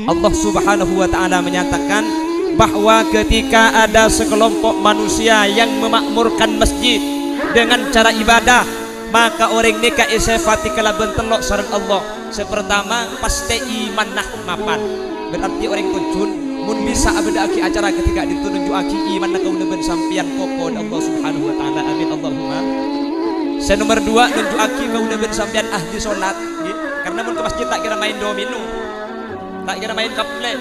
Allah Subhanahu wa ta'ala menyatakan bahwa ketika ada sekelompok manusia yang memakmurkan masjid dengan cara ibadah, maka orang ini ka isefati kalaban telok sareng Allah. Sepertama pasti iman nah mapan. Berarti orang tujun mun bisa abada aki acara ketika ditunjuk aki iman nak kauleban sampian koko Allah Subhanahu wa ta'ala. Amin Allahumma. Nomor 2 nunjuk aki kauleban sampian ahli salat nggih. Karena mun ke masjid tak kira main domino. Tak kira main kaple.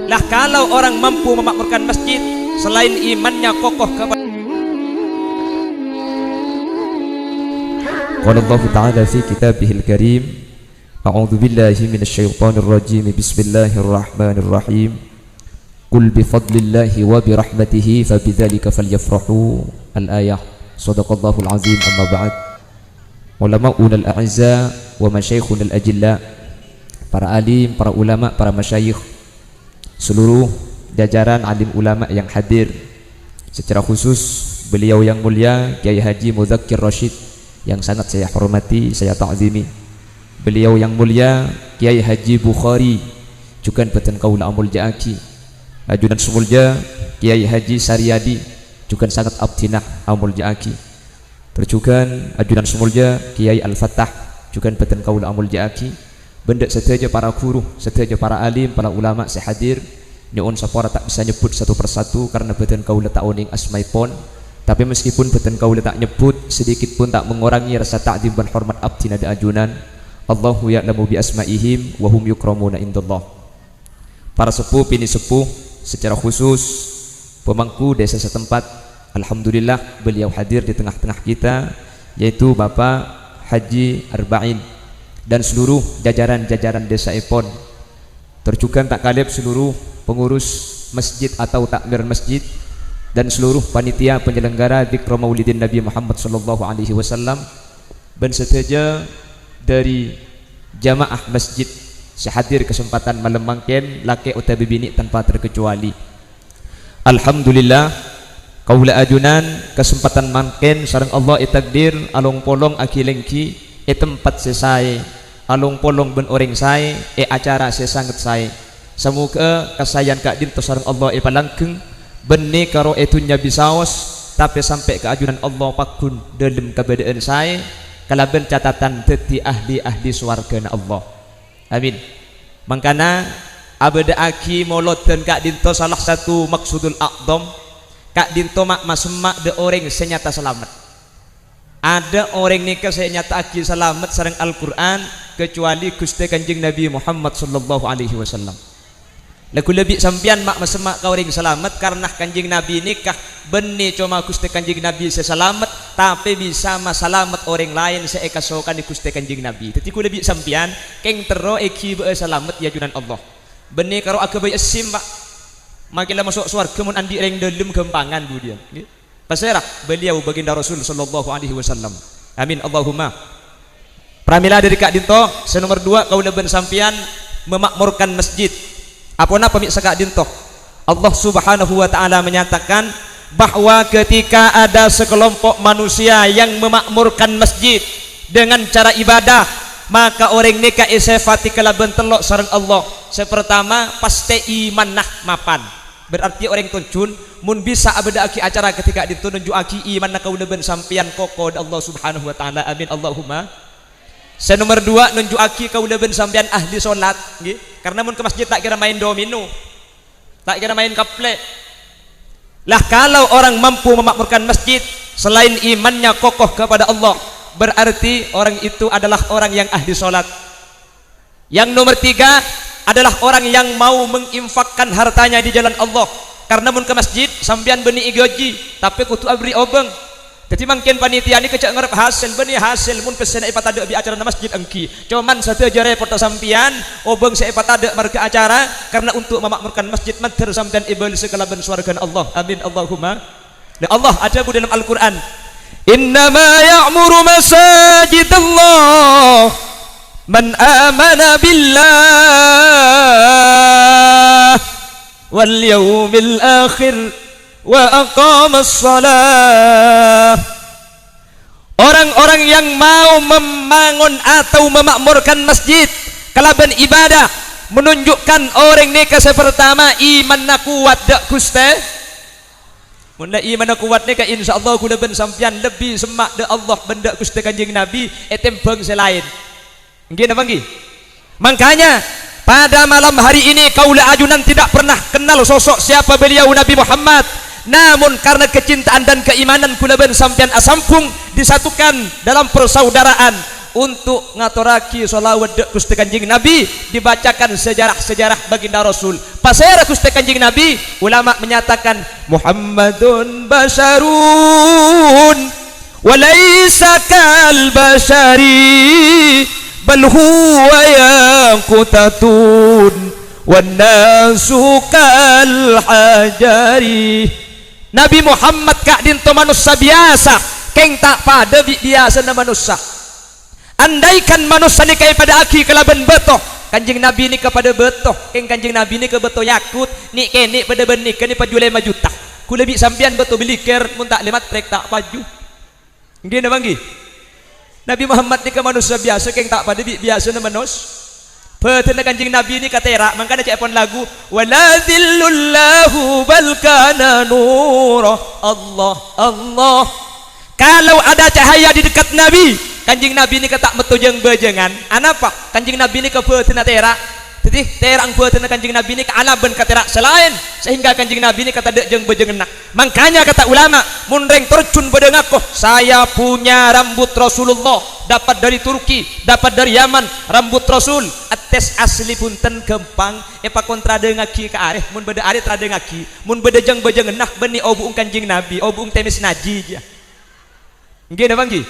Lah kalau orang mampu memakmurkan masjid selain imannya kokoh kepada Qala Allah Ta'ala fi kitabihil karim A'udzu billahi minasyaitonir rajim Bismillahirrahmanirrahim Qul bifadlillahi wa birahmatihi fabidzalika falyafrahu Al-ayah Shadaqallahul azim amma ba'd Ulama'un al-a'izza wa masyayikhun al-ajilla, para alim, para ulama, para masyayikh, seluruh jajaran alim ulama yang hadir, secara khusus beliau yang mulia Kiai Haji Mudzakkir Rasyid yang sangat saya hormati, saya ta'zimi. Beliau yang mulia Kiai Haji Bukhari juga beten kaula amul jaaki, ajudan semulja Kiai Haji Saryadi juga sangat abdinah amul jaaki. Terjugan ajudan semulja Kiai Al-Fattah juga beten kaula amul jaaki. Benda setiaja para guru, setiaja para alim, para ulama sehadir. Nyuun sapora tak bisa nyebut satu persatu karena beten kaula tak oning asmaipon. Tapi meskipun beten kaula tak nyebut, sedikit pun tak mengurangi rasa ta'zim dan hormat abdi nada ajunan. Allahu ya'lamu bi asma'ihim wa hum yukramuna indallah. Para sepuh, pini sepuh, secara khusus pemangku desa setempat, alhamdulillah beliau hadir di tengah-tengah kita, yaitu Bapak Haji Arba'in dan seluruh jajaran-jajaran desa Epon. Terjugan tak kalib seluruh pengurus masjid atau takmir masjid dan seluruh panitia penyelenggara dzikra Maulidin Nabi Muhammad sallallahu alaihi wasallam, dan seteja dari jamaah masjid sehadir kesempatan malam mangken laki utawi bini tanpa terkecuali. Alhamdulillah kaula ajunan kesempatan mangken sareng Allah itakdir along polong akilengki tempat sesai alung polong ben orang saya acara saya sangat saya. Semoga kesayan kak dinto sareng Allah palangkeng benih karo etunya bisaos tapi sampai ke ajunan Allah pakun dalam keberadaan saya kalaban catatan dadi ahli-ahli swarga Allah. Amin. Mangkana abada aki moloten kak dinto salah satu maksudul aqdam kak dinto mak masemak de orang senyata selamat. Ada orang nikah saya nyata aki selamat sareng Al-Quran kecuali Gusti Kanjeng Nabi Muhammad sallallahu alaihi wasallam. Lagu lebih sampian mak masemak ka orang selamat karena Kanjeng Nabi nikah benih cuma Gusti Kanjeng Nabi seselamat tapi bisa masalamat orang lain seekasokan di Gusti Kanjeng Nabi. Jadi ku lebih sampian keng tero eki be selamat ya junan Allah. Benih karo agabai esim pak. Makilah masuk swarga mun andi reng dalem gempangan budian. Paserah beliau baginda Rasul sallallahu alaihi wasallam. Amin Allahumma. Pramila dari Kak Dinto, senomor 2 kaula ben sampian memakmurkan masjid. Apona pemirsa Kak Dinto? Allah Subhanahu wa ta'ala menyatakan bahwa ketika ada sekelompok manusia yang memakmurkan masjid dengan cara ibadah, maka orang ini ka isefati kalaban telok sareng Allah. Sepertama pasti iman nah mapan. Berarti orang tunjun mun bisa abada aki acara ketika ditunjuk aki iman nak kauleban sampian koko Allah Subhanahu wa ta'ala. Amin Allahumma. Nomor 2 nunjuk aki kauleban sampian ahli salat nggih. Karena mun ke masjid tak kira main domino. Tak kira main kaple. Lah kalau orang mampu memakmurkan masjid selain imannya kokoh kepada Allah, berarti orang itu adalah orang yang ahli salat. Yang nomor 3 adalah orang yang mau menginfakkan hartanya di jalan Allah. Karena mun ke masjid sampean beni igoji tapi kutu abri obeng. Jadi mungkin panitia ini kecak ngarep hasil beni hasil mun pesen ipat ada di acara masjid engki. Cuman satu jare foto sampean obeng seipat ada marga acara karena untuk memakmurkan masjid madhar sampean ibal sekalaban swarga Allah. Amin Allahumma. Dan Allah ada di dalam Al-Qur'an. Innama ya'muru masajidallah man amana billah wal yawmil akhir wa aqamas salah. Orang-orang yang mau membangun atau memakmurkan masjid kalaban ibadah menunjukkan orang ni ke pertama iman na kuat dak Gusti. Mun da iman na kuat ni ka insyaallah kula ben sampean lebih semak dak Allah benda Gusti Kanjeng Nabi etembang selain. Nggih napa nggih? Makanya pada malam hari ini kaula ajunan tidak pernah kenal sosok siapa beliau Nabi Muhammad. Namun karena kecintaan dan keimanan kula ben sampean asampung disatukan dalam persaudaraan untuk ngaturaki sholawat dak Gusti Kanjeng Nabi, dibacakan sejarah-sejarah baginda Rasul. Pasera Gusti Kanjeng Nabi, ulama menyatakan Muhammadun basharun wa laisa kal bashari bal huwa yaqutatun wan nasu kal hajari. Nabi Muhammad kak dinto manusia biasa, keng tak pada biasa na manusia. Andaikan manusia ni kaya pada aki kelaban betoh, Kanjeng Nabi ni kepada betoh, keng Kanjeng Nabi ni ke betoh yakut, ni kene pada benih, kene pajulai majuta. Ku lebih sampian betoh beli ker, mun tak lemat trek tak paju. Nggih na banggi. Nabi Muhammad ni ke manusia biasa, keng tak pada biasa na manus. Petena Kanjeng Nabi ni katera, makanya cek pon lagu wala dhillullahu bal kana nurah. Allah Allah. Kalau ada cahaya di dekat Nabi, Kanjeng Nabi ni ketak metu jeung bejengan. Anapa? Kanjeng Nabi ni ke petena tera. Jadi terang petena Kanjeng Nabi ni ke alaban katera selain sehingga Kanjeng Nabi ni kata dek jeung bejengan. Makanya kata ulama, mun reng terjun pada ngakoh, saya punya rambut Rasulullah, dapat dari Turki, dapat dari Yaman, rambut Rasul ates asli punten gempang epa kontra dengaki ke areh, mun beda areh tra dengaki, mun beda jeung bejengan nah beni obuung Kanjeng Nabi, obuung temis naji dia. Nggih na banggi.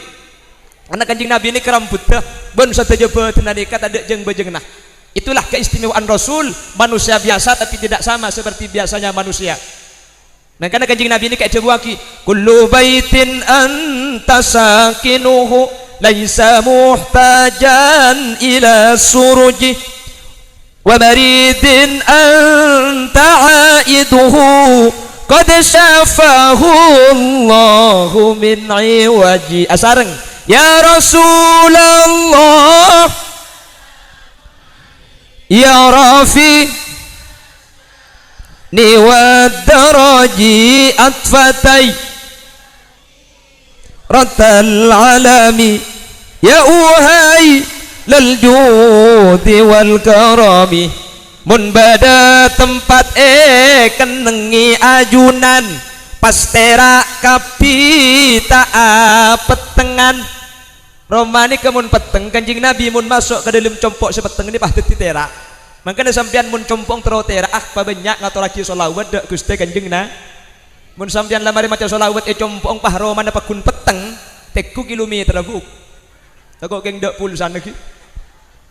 Anak Kanjeng Nabi ini kerambut dah ben sateja beutna ni kata dek jeung bejengan nah. Itulah keistimewaan Rasul, manusia biasa tapi tidak sama seperti biasanya manusia. Nah karena Kanjeng Nabi ini kayak cebuaki kullu baitin anta sakinuhu laisa muhtajan ila suruji wa maridin anta aiduhu qad syafahu Allahu min iwaji. Asareng ya Rasulullah ya Rafi ni wadaraji atfatai ratal alami ya uhai lal judi wal karami. Mun bada tempat kenengi ajunan pastera kapita petengan Romani kemun peteng Kanjeng Nabi mun masuk ke dalam compok sepeteng ini pasti tera. Makanya sampean mun compong tero tera pabanyak ngaturaki sholawat dak Gusti Kanjeng na. Mun sampean lamari maca sholawat compong pah Romana pakun peteng teku kilometer buk. Takok keng dak pulsan lagi.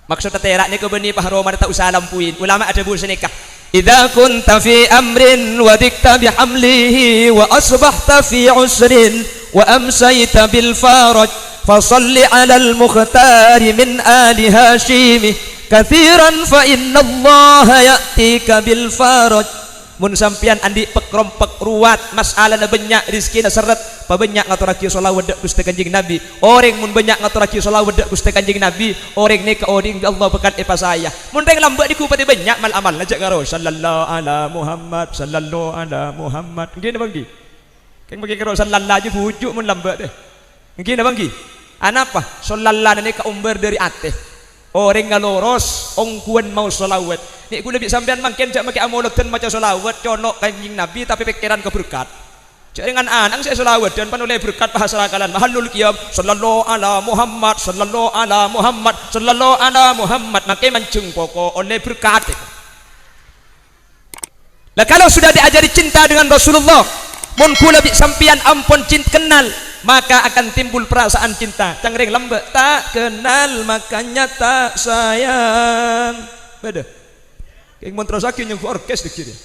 Maksud tera ni ke beni pah Romana tak usah lampuin. Ulama ada bul senikah. Idza kunta fi amrin wa dikta bihamlihi wa asbahta fi usrin wa amsayta bil faraj fasalli alal mukhtari min ali hashimi kathiran fa inna allaha ya'tika bil faraj. Mun sampian andi pekrompek ruat masalah na banyak rizki na seret pa banyak ngaturaki sholawat dak Gusti Kanjeng Nabi. Orang mun banyak ngaturaki sholawat dak Gusti Kanjeng Nabi, orang ni ka oding Allah bekat epa saya. Mun reng lambat diku pati banyak mal amal najak karo sallallahu ala Muhammad sallallahu ala Muhammad. Nggih na banggi. Keng bagi karo sallallahu je bujuk mun lambat deh. Nggih na banggi. Anapa? Sallallahu ni ka umber dari ateh. Orang ngaloros ongkuan mau sholawat. Nek ku lebih sampean mangken jak make amoloten maca sholawat conok Kanjeng Nabi tapi pikiran keberkat. Cek dengan anang saya sholawat dan panulai berkat bahasa rakalan mahallul qiyam sallallahu ala Muhammad sallallahu ala Muhammad sallallahu ala Muhammad make mancung pokok oleh berkat. Lah kalau sudah diajari cinta dengan Rasulullah, mun ku lebih sampean ampun cinta kenal, maka akan timbul perasaan cinta. Cangreng lambe tak kenal makanya tak sayang. Beda. Kayak montrosakin yang orkes dikira.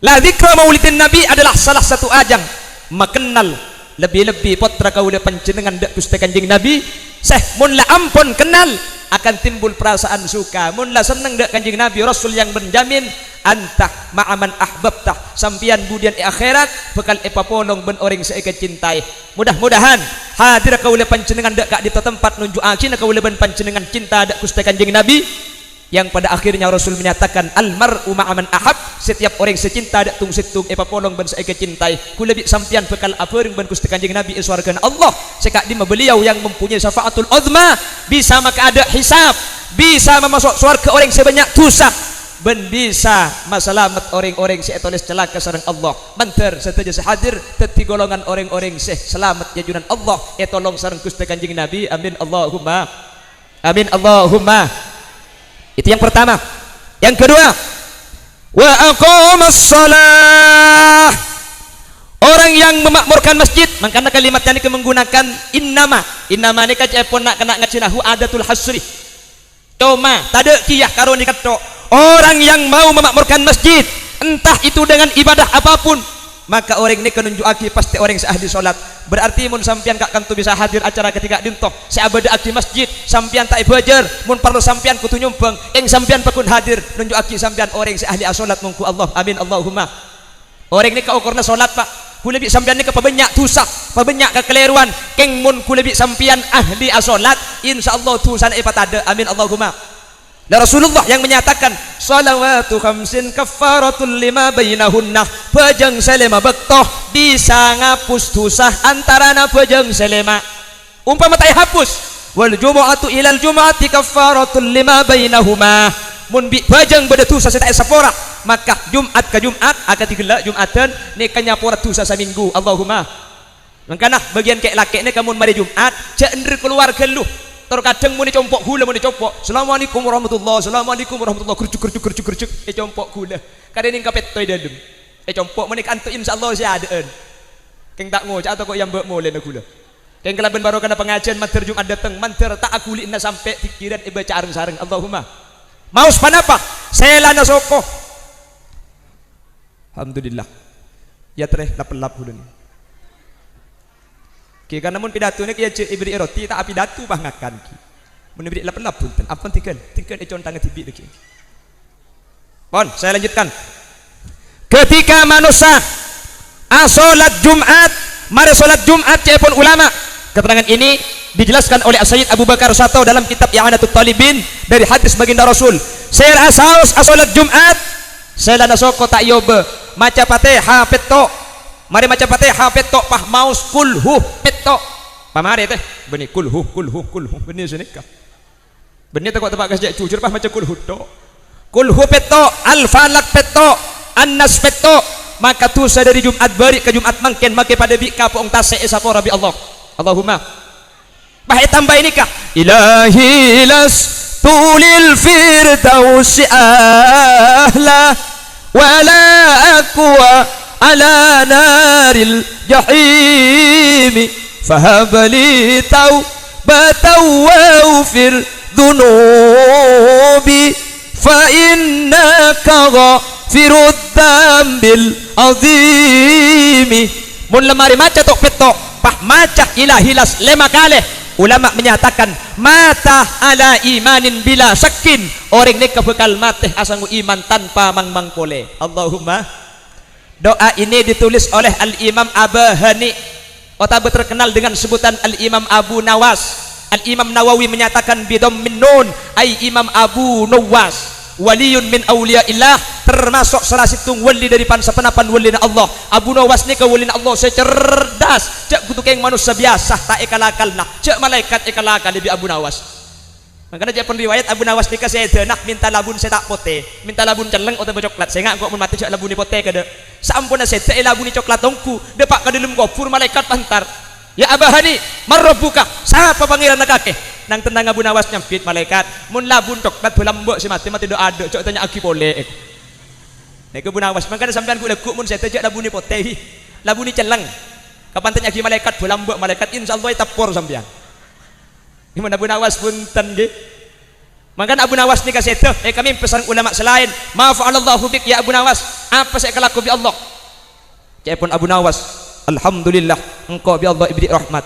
La dzikra maulidin Nabi adalah salah satu ajang makenal lebih-lebih potra kaula panjenengan dak Gusti Kanjeng Nabi. Seh mun la ampun kenal akan timbul perasaan suka. Mun la seneng dak Kanjeng Nabi Rasul yang menjamin antah ma'aman ahbabtah sampian budian akhirat bekal epapolong ben orang seike cintai. Mudah-mudahan hadir kaula panjenengan dak di tempat nunjuk akina kaula ben panjenengan cinta dak Gusti Kanjeng Nabi yang pada akhirnya Rasul menyatakan almar'u ma'aman ahab, setiap orang secinta dak tung situng papolong ban sae kecintai ku lebih sampian bekal apeung ban Gusti Kanjeng Nabi iswargan Allah sekak di beliau yang mempunyai syafaatul uzma, bisa maka ada hisab, bisa memasuk surga orang sebanyak dosa, ben bisa masalamat orang-orang si etoles celaka sareng Allah manter sateja sehadir teti golongan orang-orang seh selamat jajunan Allah etolong sareng Gusti Kanjeng Nabi. Amin Allahumma amin Allahumma. Itu yang pertama. Yang kedua, wa aqamas shalah, orang yang memakmurkan masjid. Makanya kalimatnya ini menggunakan innama ini kacepon nak kena ngacinahu adatul hasri cuma tade kiyah karo ni kato orang yang mau memakmurkan masjid entah itu dengan ibadah apapun, maka orang ini menunjukkan pasti orang seahli solat. Berarti mun sampian kak kantu bisa hadir acara ketika dintoh seabada di masjid sampian tak ibajar, mun perlu sampian kutu nyumbang yang sampian pakun hadir menunjukkan sampian orang seahli solat mungku Allah. Amin Allahumma. Orang ini kau korna solat pak ku lebih sampian ini kepabanyak dosa pabanyak kekeliruan keng mun ku lebih sampian ahli solat insyaallah dosa ipat ada. Amin Allahumma. Dan Rasulullah yang menyatakan salawatu khamsin kaffaratul lima bainahunna, pejeng selema bektoh bisa ngapus dosa antarana pejeng selema umpama tak hapus. Wal jumu'atu ilal jumu'ati kaffaratul lima bainahuma, mun bi pejeng beda dosa setak sapora maka Jumat ke Jumat akan digelak Jumatan ni kanyapora dosa saminggu. Allahumma. Makana bagian kek laki ni kamun mari Jumat cendri keluar keluh terkadang muni compok gula muni compok assalamualaikum warahmatullahi assalamualaikum warahmatullahi kercuk compok gula kadang ning kapet toy dalem compok muni kantu insyaallah si adaan keng tak ngocak atau kok yang mbok mole na gula keng kelaben baru kana pengajian manter Jumat datang manter tak aku lina sampai pikiran baca areng-sareng. Allahumma. Maus panapa saya lana soko alhamdulillah ya treh lapelap gula ni ki kana mun pidato ni kiya ibri roti tak pidato bah ngakan ki mun ibri lapelap punten apa tikan econ tangan tibi lagi. Pon saya lanjutkan. Ketika manusia salat Jumat mari salat Jumat cepon ulama, keterangan ini dijelaskan oleh Sayyid Abu Bakar Sato dalam kitab I'anatul Talibin dari hadis baginda Rasul. Saya asaus salat Jumat saya lana soko tak yobe maca Fatihah petok mari maca Fatihah petok pah maus kulhu petok pamare teh benih kulhu benih senikah benih tak kok tempat kasih jujur pah maca kulhu petok al-falak petok an-nas petok maka dosa dari Jumat bari ke Jumat mangken make pada bi kapong tase sapora bi Allah. Allahumma. Bah tambah ini kah ilahi las tulil firdausi ahla wala aqwa ala naril jahimi fahabali taubatan waghfir dhunubi fa innaka ghafirud dambil azimi. Mun lemari maca tok petok pah maca ilahilas lema kali ulama menyatakan mata ala imanin bila syakin orang ni kebekal mati asangu iman tanpa mang pole. Allahumma. Doa ini ditulis oleh Al-Imam Abahani atau terkenal dengan sebutan Al-Imam Abu Nawas. Al-Imam Nawawi menyatakan bidhammin nun ay Imam Abu Nawas waliyun min awliyaillah, termasuk salah satu wali dari pansapenapan walina Allah. Abu Nawas ni ke walina Allah secerdas cak kutu keng manusia biasa tak ekalakal nak cak malaikat ekalakal lebih Abu Nawas. Makanya dia pun riwayat Abu Nawas ni saya denak minta labun saya tak pote minta labun celeng atau coklat saya ngak kok mun mati cak labun ni pote kada sampun saya tak labun ni coklat tongku depak ka dalam gopur malaikat pantar ya Abahani marabbuka siapa pangeran nakake nang tenang Abu Nawas nyampit malaikat mun labun coklat belambok si mati do ada cok tanya aki pole nek Abu Nawas makanya sampean ku lekuk mun saya tak labun ni pote labun ni celeng kapan tanya aki malaikat belambok malaikat insyaallah tapor sampean. Gimana Abu Nawas punten nggih. Mangkan Abu Nawas ni kasih kami pesan ulama selain maaf Allahu bik ya Abu Nawas apa saya kelaku bi Allah. Cepon Abu Nawas alhamdulillah engkau bi Allah ibri rahmat.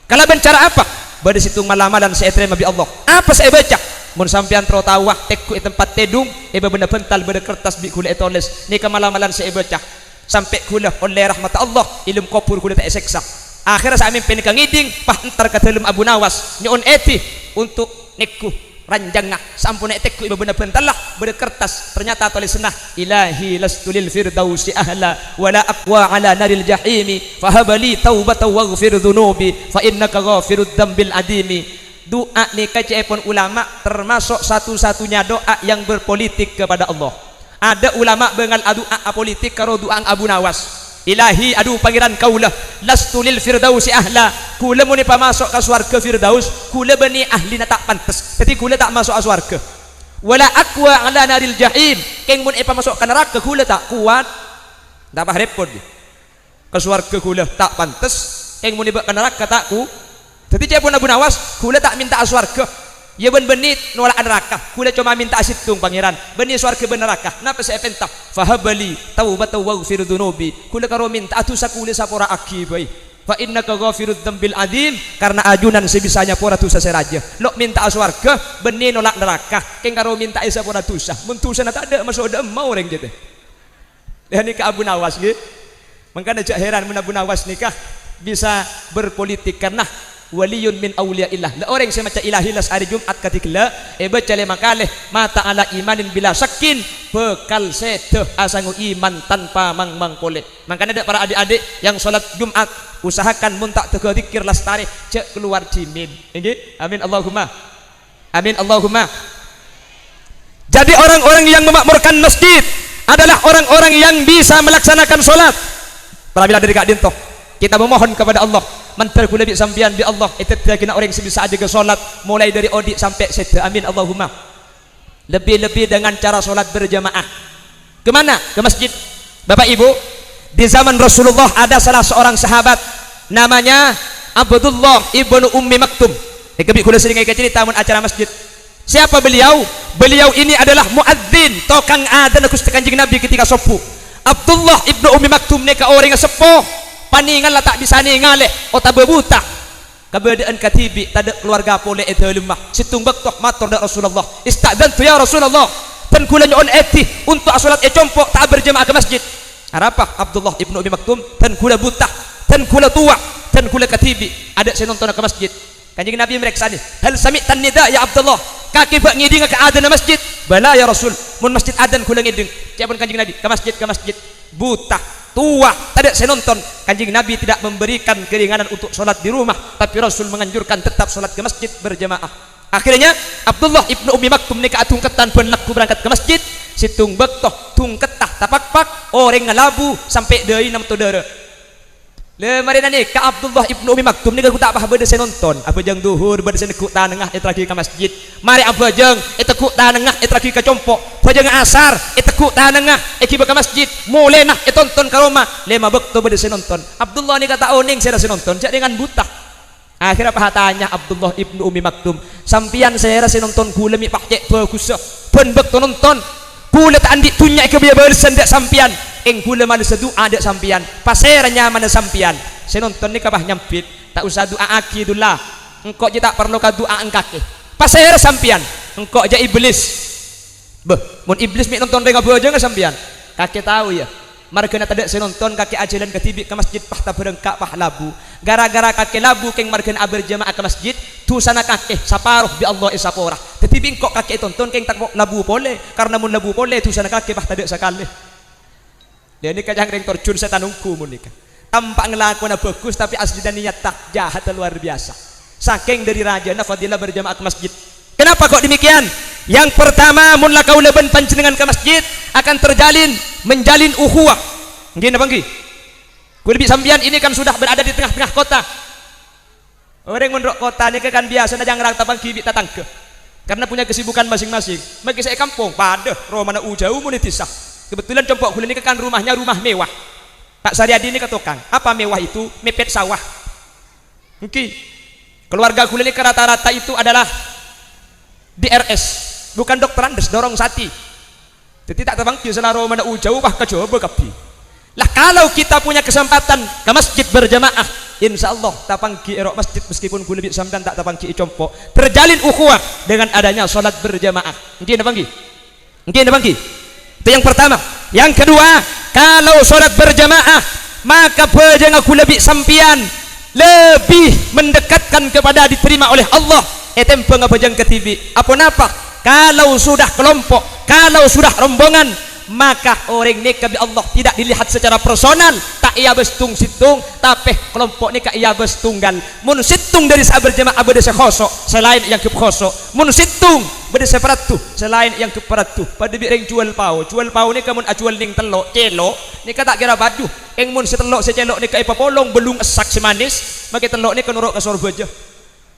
Kalau bencara apa? Pada situ malamalan saya terima bi Allah. Apa saya baca? Mun sampean tro tawah tekku tempat tedung benda bental benda kertas bi kula etoles ni kemalamalan saya baca sampai kula oleh rahmat Allah ilmu kopur kula tak seksa. Akhirnya saya mimpi nikah ngiding pah entar ke dalam Abu Nawas nyon eti untuk nikku ranjangah sampun nek tekku ibu bener bentalah bener kertas ternyata tulis senah ilahi lastu lil firdausi ahla wala aqwa ala naril jahimi fahabali taubata waghfir dhunubi fa innaka ghafirud dzambil adimi. Doa ni kacepon ulama termasuk satu-satunya doa yang berpolitik kepada Allah. Ada ulama bengal doa apolitik karo doa Abu Nawas. Ilahi aduh pangeran kaulah lastu lil firdausi ahla, kula muni pamasuk ke swarga firdaus kula bani ahli na tak pantes jadi kula tak masuk ke swarga. Wala aqwa ala naril jahim, keng mun pamasuk ke neraka kula tak kuat tak apa repot ke swarga kula tak pantes, keng mun ke neraka tak ku jadi cepon Abu Nawas kula tak minta swarga ya ben-benit nolak neraka kula cuma minta asitung pangeran beni swarga ben neraka napa saya pentah fahabali taubata waghfir dhunubi kula karo minta atusa kula sapora akibai fa innaka ghafirud dzambil adim karena ajunan sebisanya pora dosa seraja lo minta swarga beni nolak neraka keng karo minta isa pora dosa mun dosa tak ada masuk ada mau orang gitu ya nikah Abu Nawas gitu makanya jak heran mun Abu Nawas nikah bisa berpolitik karena waliyun min awliyaillah la orang semacam ilahilas hari Jumat ketika baca le makaleh mata ala imanin bila syakin bekal sedeh asangu iman tanpa mang koleh. Makanya ada para adik-adik yang sholat Jumat usahakan mun tak teu zikir lastari cek keluar jimin nggih amin Allahumma amin Allahumma. Jadi orang-orang yang memakmurkan masjid adalah orang-orang yang bisa melaksanakan sholat. Apabila dari kak dintoh kita memohon kepada Allah mantar kula bi sampian bi Allah itu kena orang sebisa aja ke salat mulai dari odik sampai sedeh amin Allahumma. Lebih-lebih dengan cara salat berjamaah kemana? Ke masjid. Bapak Ibu, di zaman Rasulullah ada salah seorang sahabat namanya Abdullah ibnu Ummi Maktum. Kebi kula sering cerita mun acara masjid. Siapa beliau? Beliau ini adalah muadzin tokang adzan Gusti Kanjeng Nabi ketika sopu. Abdullah ibnu Ummi Maktum ni ka orang sepuh paningan lah tak bisa ningaleh otak bebuta keberadaan katibi tak ada keluarga boleh itu lemah situng bektoh matur dak Rasulullah istadzantu ya Rasulullah dan kula nyon eti untuk salat compok tak berjamaah ke masjid. Harapah Abdullah ibnu Abi Maktum dan kula buta dan kula tua dan kula katibi ada saya nonton ke masjid. Kanjeng Nabi mereksa ni hal sami'tan nida ya Abdullah kaki bak ngiding ke adzan masjid bala ya Rasul mun masjid adzan kula ngiding cepon Kanjeng Nabi ke masjid buta tua tidak saya nonton. Kanjeng Nabi tidak memberikan keringanan untuk sholat di rumah tapi Rasul menganjurkan tetap sholat ke masjid berjamaah. Akhirnya Abdullah ibnu Ummi Maktum nikah tungketan penlaku berangkat ke masjid situng bektoh tungketah tapak-pak orang ngalabu sampai dari 6 todara le marina nikah Abdullah ibnu Ummi Maktum nikah tak apa beda saya nonton apa jang duhur beda saya nekuk tanengah lagi ke masjid mari apa jang tekuk tanengah lagi ke compok bajang asar tekuk tanengah kiba ke masjid mulai nah tonton ke rumah lima bekto beda saya nonton Abdullah ni kata oning saya rasa nonton jadi dengan buta. Akhirnya apa tanya Abdullah ibnu Ummi Maktum sampian saya rasa nonton kula mi pakai bagus pun bekto nonton kula tak andik tunyak ke biar bersen dak sampian eng kula mana sedua dak sampian pasernya mana sampian saya nonton ni kabah nyampit tak usah doa akidullah engkau je tak perlu ka doa engkake paser sampian engkau je iblis beh mun iblis mi nonton dengan aja enggak sampian kakek tahu ya margana tadak saya nonton kakek ajalan ketibi ke masjid pahta berengkak pah labu gara-gara kakek labu keng margana berjamaah ke masjid tu sana kakek saparuh bi Allah isapora ketibi engkau kakek tonton keng tak labu boleh karena mun labu boleh tu sana kakek pah tadak sekali. Dia ni kajang reng terjun setan ungku munika. Tampak ngelakuan bagus tapi asli dan niat tak jahat luar biasa. Saking dari raja na fadilah berjamaah ke masjid. Kenapa kok demikian? Yang pertama mun la kaula ben panjenengan ke masjid akan menjalin ukhuwah. Nggih napa nggih? Kula bi sampean ini kan sudah berada di tengah-tengah kota. Orang mondok kota ni kan biasa na jangrang tapang kibi tatangke. Karena punya kesibukan masing-masing. Bagi saya kampung pada romana ujau mun ditisah. Kebetulan compok kula ini kan rumahnya rumah mewah. Pak Saryadi ini ketokang. Apa mewah itu? Mepet sawah. Mungkin keluarga kula ini rata-rata itu adalah DRS, bukan dokter Andes, dorong sati. Jadi tak terbang selaro mana jauh bah kecoba kapi. Lah kalau kita punya kesempatan ke masjid berjamaah, insya Allah tapangki erok masjid meskipun kula lebih sampean tak tapangki compok, terjalin ukhuwah dengan adanya sholat berjamaah. Mungkin apa nggih? Mungkin apa nggih? Itu yang pertama. Yang kedua, kalau sholat berjamaah maka bejang aku lebih sampian lebih mendekatkan kepada diterima oleh Allah tempeng apa jeng ketibi apa napa kalau sudah kelompok, kalau sudah rombongan, maka orang ni kebi Allah tidak dilihat secara personal, tak ia bestung situng, tapi kelompok ni ia bestunggal. Mun situng dari sahabat jemaah berdesa khosok, selain yang kekosok. Mun situng berdesa peratu, selain yang keperatu. Pada bireng jual pau ni kamun ajual ning telok, celok, ni kata kira badu. Eng mun setelok secelok ni kai papolong belum esak semanis, maka telok ni kenuruk ke surga aja.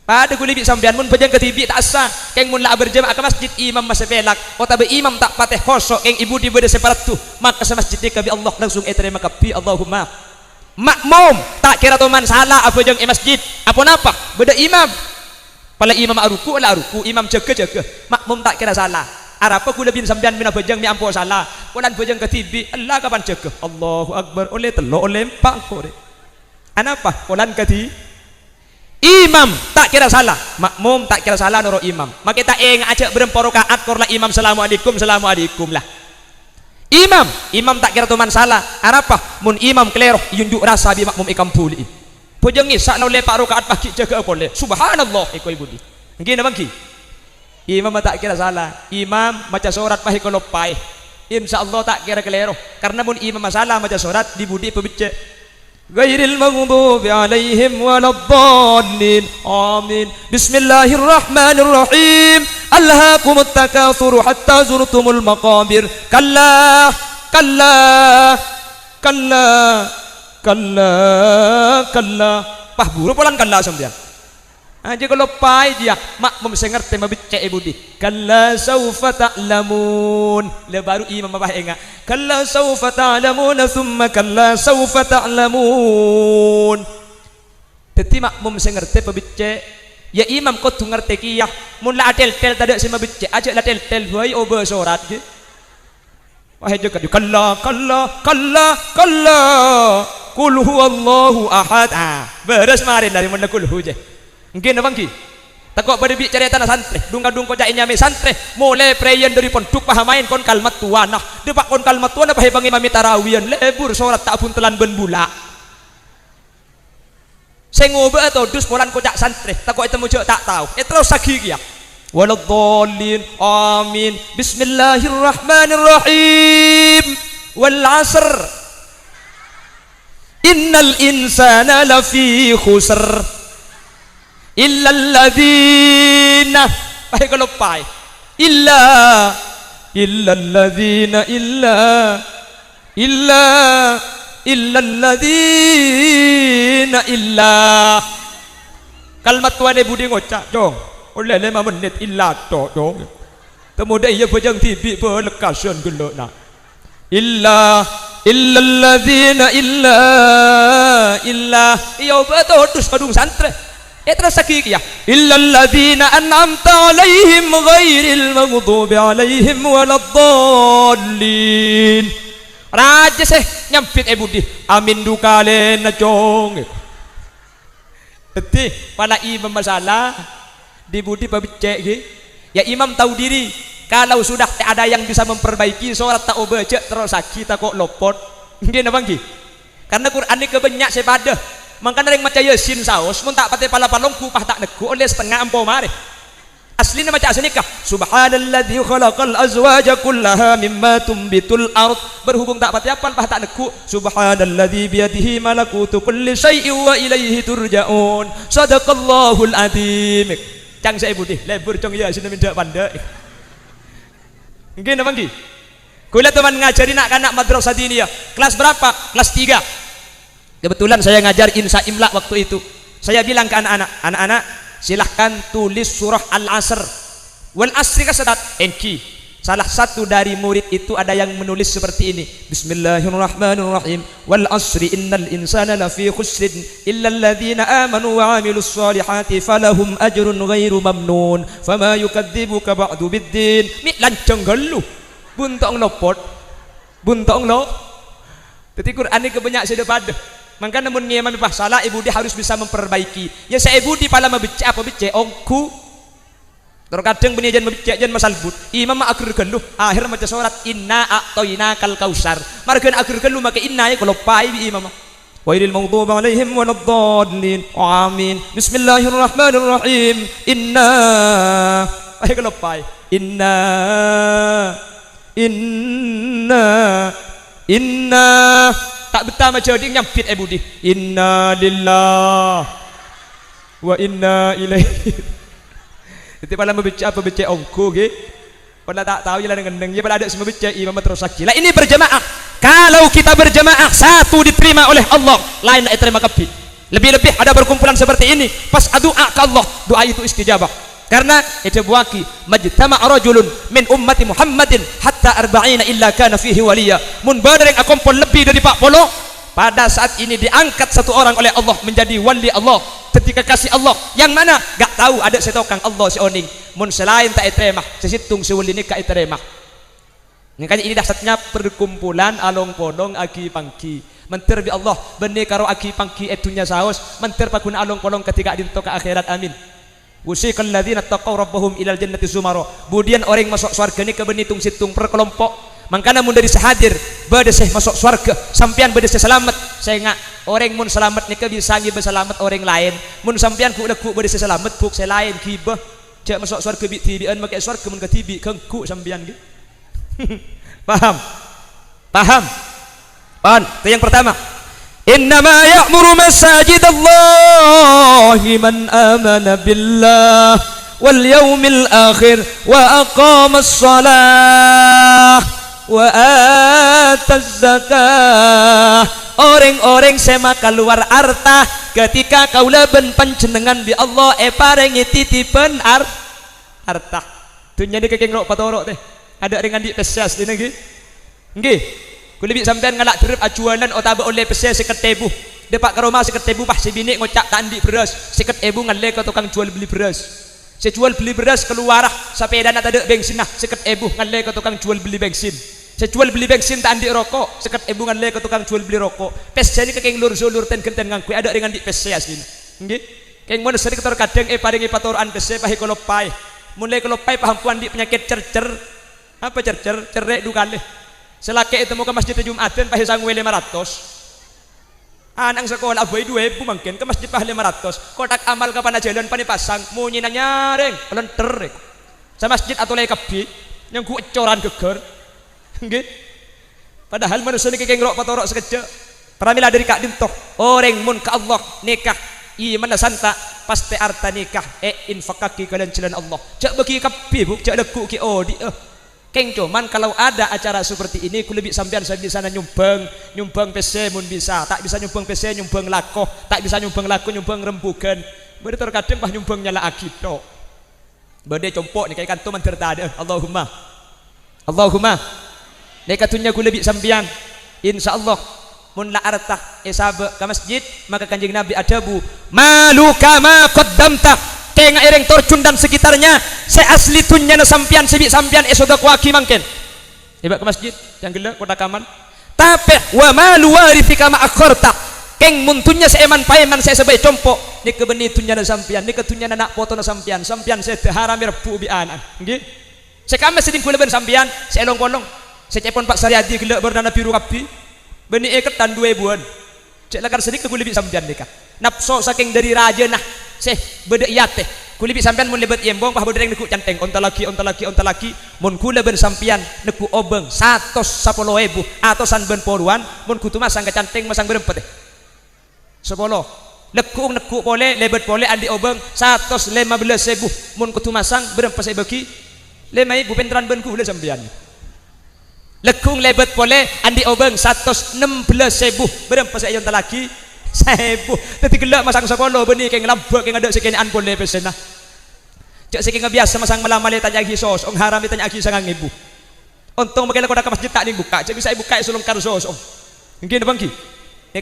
Pada kuli bi sampean mun pejang ketibi tak sah keng mun la berjemaah ke masjid imam masih pelak otabe imam tak pateh khosok keng ibu di beda separatu maka se masjid kabi Allah langsung terima kapi Allahumma makmum tak kira teman salah apa jeng masjid apa napa beda imam pala imam aruku la aruku imam jaga makmum tak kira salah arapa kula bin sampean bin bejang mi ampo salah kulan bejang ketibi Allah kapan jaga Allahu akbar oleh telo oleh empak kore anapa kulan ketibi imam tak kira salah, makmum tak kira salah nurut imam. Maka kita ajak berempat rakaat korla imam assalamualaikum lah. Imam tak kira teman salah. Arapa mun imam keleroh yunjuk rasa bi makmum ikam puli. Pojengi sak no lepak rakaat pagi jaga boleh. Subhanallah iko ibudi. Nggih napa nggih? Imam tak kira salah. Imam maca surat pahi kalau pai. Insyaallah tak kira keleroh. Karena mun imam masalah maca surat dibudi pebecek. Ghairil maghdubi alaihim waladdallin amin bismillahirrahmanirrahim alhaakumut takatsur hatta zurtumul maqabir kalla pah buru polan kalla sampean aja kalau pai dia makmum saya ngerti mabicek ibudi kalla saufa ta'lamun le baru imam apa enggak kalla saufa ta'lamun thumma kalla saufa ta'lamun teti makmum saya ngerti mabicek ya imam kau tu ngerti kiyah mun la tel tadi saya mabicek aja la tel buai ober surat ke wahai jaga kalla qul huwallahu ahad beres marin dari mana kul huje mungkin apa nggih takok pada bi cerita na santre dung-dung ko jain nyame santre mulai preyen dari ponduk pahamain kon kalmat tuana depak kon kalmat tuana pahe bangi mami tarawian lebur salat tak pun telan ben bula sing ngobe atau dus polan kocak santre takok itu mujo tak tahu terus sagi ya waladdallin amin bismillahirrahmanirrahim wal asr innal insana lafi khusr illalladzina pakai kalau pai illalladzina kalimat tuan budi ngocak dong oleh 5 menit illa to dong kemudian ia bejang tibi berlekasan gelok nak illalladzina iya betul terus kadung santre terus sakit ya illalladzina an'amta alaihim ghairil maghdubi alaihim waladdallin raja seh nyampit budi amin dukalen na jong eti pala imam masalah di budi pabicek ya imam tahu diri kalau sudah tak ada yang bisa memperbaiki sholat tak obaca terus sakit tak kok lopot nggih napa nggih karena Quran ini kebanyak sepadah makanya yang macam Yasin saus mun tak pakai pala palong kupah tak neku oleh setengah ampo mare aslinya macam asnikah subhanalladzi khalaqal azwaja kullaha mimma tumbitul ard berhubung tak pakai apa pah tak neku subhanalladzi biyadihi malakutu kulli syai'in wa ilaihi turja'un sadaqallahul adzim cang saya putih lebur cong Yasin minta pandai nggih napa nggih kula teman ngajari nak anak madrasah diniyah kelas berapa kelas 3 kebetulan saya ngajar insya imla waktu itu saya bilang ke anak-anak silahkan tulis surah al-asr wal asri kasadat enki salah satu dari murid itu ada yang menulis seperti ini bismillahirrahmanirrahim wal asri innal insana lafi khusrin illa alladhina amanu wa amilus solihati falahum ajrun ghairu mamnun fama yukadzibuka ba'du biddin mi lanceng gelu buntong lopot buntong lo jadi Quran ini kebanyak sudah pada maka namun ngiyama mipah salah ibu dia harus bisa memperbaiki ya saya ibu di pala mabicek apa bicek ongku terkadang beni jan mabicek jan masalbut imam akhir geluh akhir maca surat inna a'toina kal kausar margan akhir geluh maka inna ya kalau pai bi imam ghairil maghdubi 'alaihim waladdallin. Amin. Bismillahirrahmanirrahim. Inna ayo kelopai. Inna tak betah macam dia nyampit budi. Inna lillah wa inna ilaihi. Itu pada membaca apa baca ongko ge. Pada tak tahu jalan dengan dia pada ada semua baca imam terus sakit. Lah ini berjamaah. Kalau kita berjamaah satu diterima oleh Allah, lain tak terima kapi. Lebih-lebih ada berkumpulan seperti ini, pas doa ke Allah, doa itu istijabah. Karena itu buaki majtama' rajulun min ummati Muhammadin hatta 40 illa kana fihi waliya. Mun badareng akompol lebih dari 40, pada saat ini diangkat satu orang oleh Allah menjadi wali Allah, ketika kasih Allah yang mana gak tahu ada setokang Allah si oning. Mun selain tak terima, sesitung si wali ni ka terima. Makanya ini dasarnya perkumpulan along podong aki pangki. Menter bi Allah benih karo aki pangki etunya saus, menter pakuna along podong ketika dinto ke akhirat. Amin. Wusikal ladzina taqaw rabbahum ilal jannati zumara. Kemudian orang masuk surga ni kebenitung situng per kelompok. Mangkana mun dari sehadir bedeseh masuk surga, sampean bedeseh selamat. Saya ngak orang mun selamat ni bisa ngi berselamat orang lain. Mun sampean ku leku bedeseh selamat ku saya lain kibah. Cak masuk surga bi tibian make surga mun ketibi kengku sampean ge. Paham? Paham? Paham? Itu yang pertama. Innama ya'muru masajid Allahi man amana billah wal yawmil akhir wa aqamas salah wa ataz zakah. Orang-orang sema keluar harta ketika kaula ben panjenengan bi Allah parengi titipen harta. Dunya ni kekeng rok patorok teh. Ada dengan di pesas di nggih. Nggih. Kuli bi sampean ngalak derep ajuanan otaba oleh pesas 50.000. Depak ke rumah 50.000 pah si bini ngocak tandi beras 50.000 ngalle ke tukang jual beli beras. Si jual beli beras keluar sepeda nak ada bensin nah 50.000 ngalle ke tukang jual beli bensin. Si jual beli bensin tak andi rokok 50.000 ngalle ke tukang jual beli rokok. Pes jadi kekeng lur zulur ten genten ngangkui ada dengan di pesas ini. Nggih. Keng mun sering ketor kadang paringi patoran pesas pahi kolopai. Mulai kolopai pahampuan di penyakit cercer. Apa cercer? Cerek dukale. Selake itu mau ke masjid Jumatan pahi sangwe 500. Anak sekolah boy 2.000 mungkin ke masjid pahi 500. Kotak amal kapan jalan pani pasang munyi nyaring lenter. Sa masjid atau lay kapi yang ku ecoran geger. Nggih. Padahal manusia ni kekeng rok patorok sekejap. Pramila dari kak dintoh orang mun ke Allah nikah i mana santa pasti arta nikah infakaki kalian jalan Allah. Cak bagi kapi bu cak leku ki odi Keng cuman kalau ada acara seperti ini ku lebih sampean saya bisa nyumbang PC mun bisa, tak bisa nyumbang PC nyumbang lakoh, tak bisa nyumbang lakoh nyumbang rembugan. Bade terkadang pah nyumbang nyala akito. Bade compok ni kayak kanto manter tade. Allahumma. Nek katunya ku lebih sampean insyaallah mun la artah sabe ke masjid maka kanjeng Nabi adabu maluka ma qaddamta. Tengah ereng torcun dan sekitarnya saya asli tunya na sampian sebi sampian esoga kuaki mangken iba ke masjid yang gila kota kaman tapi wa malu warithika ma akhorta keng muntunya seeman paeman saya sebagai compok ni kebeni tunya na sampian ni ketunya na nak foto na sampian saya haram repu bi anan nggih sekame seding kula ben sampian saya long-kolong saya cepon Pak Saryadi gila bernana biru kapi beni eketan 2 buan cek lakar sedikit kula bi sampian nikah napso saking dari raja nah seh beda iya teh kulibi sampean mun lebet embong pah bedereng neku canteng onta laki mun kula ben sampean neku obeng 110.000 atosan ben poluan mun kutu masang ke canteng masang berempet teh 10 neku pole lebet pole andi obeng 115.000 mun kutu masang berempet saya bagi 5.000 pentran ben kula sampean lekung lebet pole andi obeng 116.000 berempet saya onta laki 1.000 tadi gelak masang sekolah benih keng lambak keng ada sekian boleh pesena cak sekian biasa masang malam malih tanya agi sos ong haram ditanya agi sangang ibu untung makanya kau dak masjid tak ning buka cak bisa buka sulung kar sos ong mungkin bangki